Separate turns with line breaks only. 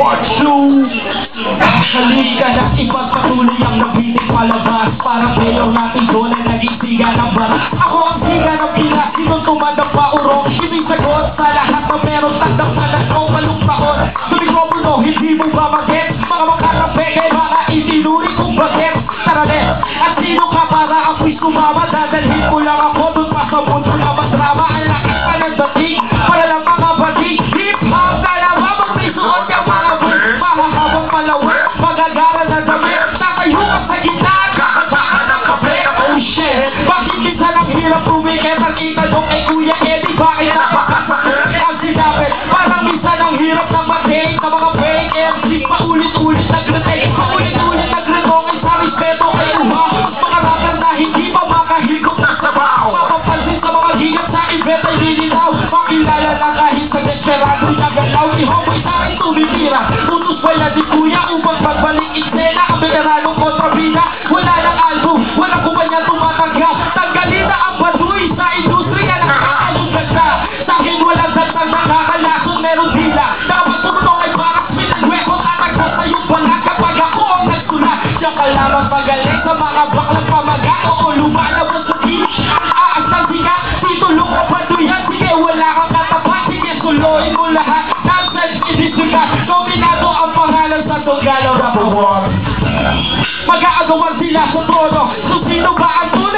Part 2. Halika na ipagpatuloy ang nabiting palabas. Para bayaw natin doon ay naging siga ng baras. Ako ang siga ng Pinas, sinong tumandang paurong. Ibig sagot sa lahat na meron tandang panas o malungpaon. Sa mikropono, hindi mo babagit. Mga makarape kay mga itinuri kong bagit. Taralit, at sino ka para ako'y sumama? Dadalhin mo lang ako doon pa sa mundo na madrama. Ang laki pa ng dating, para lang mga bating. Hip-hop na naman, magpisuot yung mga buwis. Mahahabang malawin, magagara na damit. Tatayo ka sa gitna, kakatakan ng kape. Oh shit, bakit minsan ang hirap tumikit? Ang kita doon kay Kuya Eddie, bakit napakasakit? Ang sinabi, parang minsan ang hirap ng mating. Sa mga fake MC, paulit-ulit nag-retake. Paulit-ulit nag-retake sa respeto kay Uha. Mga rapper na hindi pa makahigop ng sabaw. Mapapansin sa mga higap sa event ay lilinaw. Makilala na kahit sa desperado na galaw. Ihomoy sa akin tumitira. Utos ba yan di Kuya upang magbalik eksena? Ang veteranong kontrabida, wala ng album, walang kumpanya tumatanggap. Tanggalin na ang baduy sa industriya na nakakalugan na. Sa akin walang dagdag nakakalason, meron dila. Dapat tumulong ay parang pinagwekot at nagsasayong balat kapag ako ang nagsulat. Diyan ka lamang magaling sa mga baklang pamaga. Oo, lumalabas sa beach, ang aas ng sigat. Itulong ka baduyan, sige wala kang katapat. Sige tuloy mo lahat, nonsense isisikat. Dominado ang pangalan sa Tongalo Rap Award. Mag-aagawan sila sa trono. So sino ba ang tunay?